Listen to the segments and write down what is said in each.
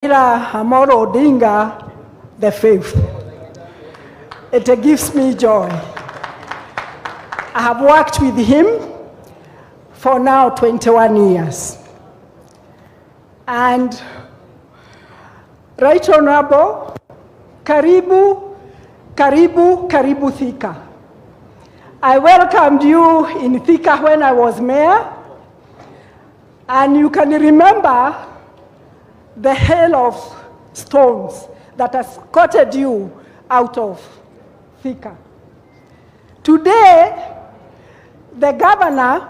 Raila Amolo Odinga the fifth. It gives me joy. I have worked with him for now 21 years. And Right Honorable, karibu, karibu, karibu Thika. I welcomed you in Thika when I was mayor, and you can remember the hail of stones that escorted you out of Thika. Today, the governor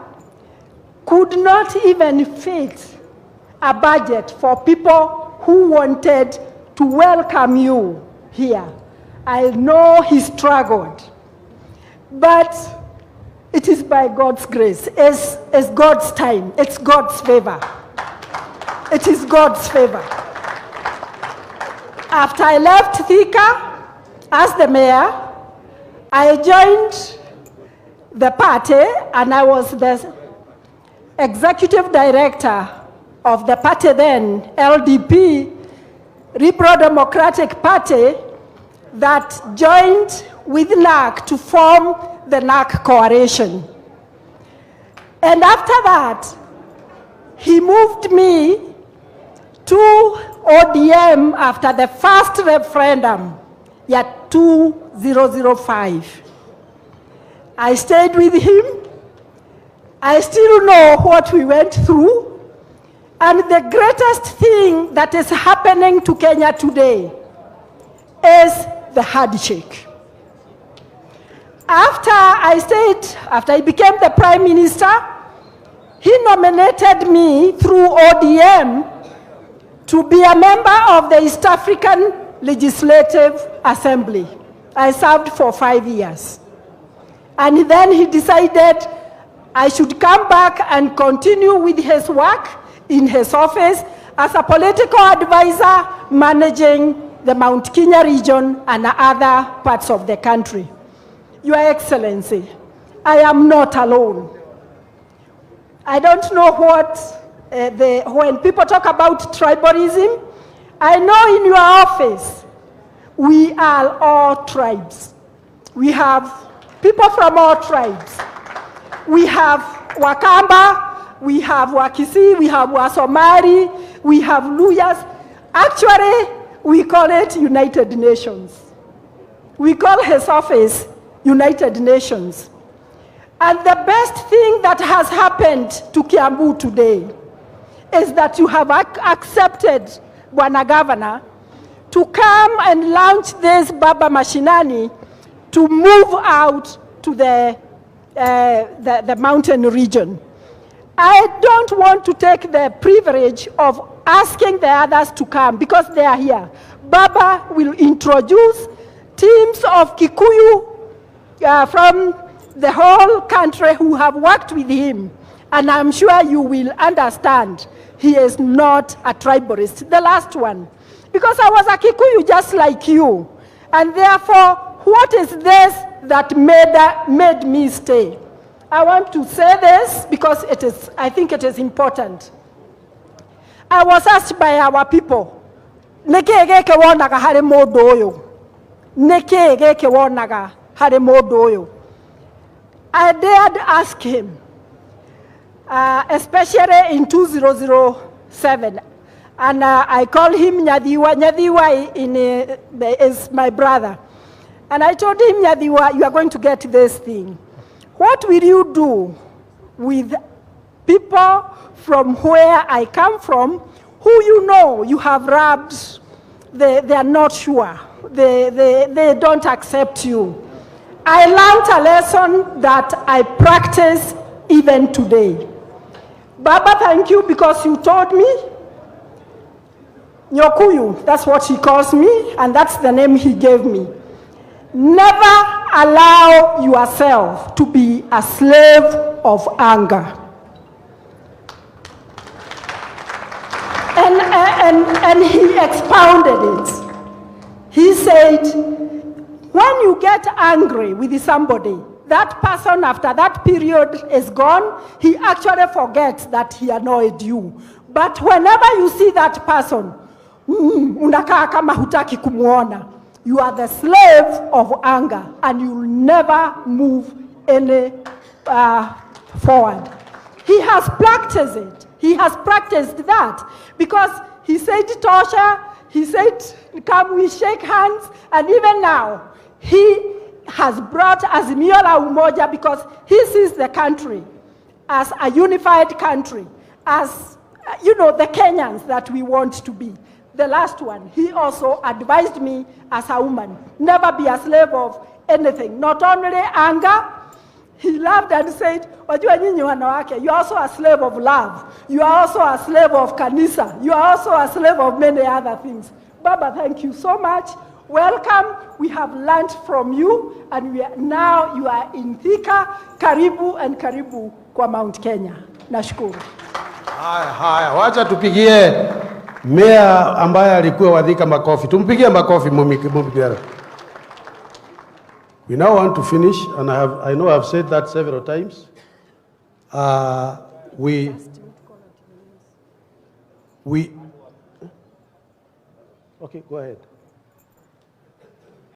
could not even fit a budget for people who wanted to welcome you here. I know he struggled, but it is by God's grace. It's God's time. It's God's favor. It is God's favor. After I left Thika as the mayor, I joined the party, and I was the executive director of the party then, LDP, Liberal Democratic Party, that joined with NAC to form the NAC coalition. And after that, he moved me to ODM after the first referendum, 2005. I stayed with him. I still know what we went through. And the greatest thing that is happening to Kenya today is the handshake. After I became the Prime Minister, he nominated me through ODM to be a member of the East African Legislative Assembly. I served for 5 years. And then he decided I should come back and continue with his work in his office as a political advisor managing the Mount Kenya region and other parts of the country. Your Excellency, I am not alone. I don't know what when people talk about tribalism, I know in your office, we are all tribes. We have people from all tribes. We have Wakamba, we have Wakisi, we have Wasomali, we have Luyas. Actually, we call it United Nations. We call his office United Nations. And the best thing that has happened to Kiambu today is that you have accepted, Bwana Governor, to come and launch this Baba Mashinani to move out to the mountain region. I don't want to take the privilege of asking the others to come because they are here. Baba will introduce teams of Kikuyu from the whole country who have worked with him. And I'm sure you will understand he is not a tribalist. The last one. Because I was a Kikuyu just like you. And therefore, what is this that made me stay? I want to say this because I think it is important. I was asked by our people, Nekege wonaga hare modo oyo. Nekege wonaga hare modo oyo. I dared ask him, especially in 2007, and I call him Nyadiwa. Nyadiwa is my brother. And I told him, Nyadiwa, you are going to get this thing. What will you do with people from where I come from, who you know you have robbed, they are not sure, they don't accept you. I learned a lesson that I practice even today. Baba, thank you because you taught me. Nyokuyu, that's what he calls me, and that's the name he gave me. Never allow yourself to be a slave of anger. And he expounded it. He said, when you get angry with somebody, that person after that period is gone, he actually forgets that he annoyed you. But whenever you see that person, unakaa kama hutaki kumuona. You are the slave of anger and you'll never move any forward. He has practiced it. He has practiced that because he said Tosha, he said come we shake hands, and even now he has brought Azimio la Umoja because he sees the country as a unified country, as the Kenyans that we want to be. The last one, he also advised me as a woman, never be a slave of anything, not only anger. He loved and said, wajua nyinyi wanawake, you are also a slave of love. You are also a slave of kanisa. You are also a slave of many other things. Baba, thank you so much. Welcome. We have learned from you, and now you are in Thika. Karibu and karibu kwa Mount Kenya. Nashukuru. Haya, wacha tupigie meya ambaye alikuwa wa Thika makofi. Tumpigie makofi mumpigie. We now want to finish, and I know I've said that several times. Okay, go ahead.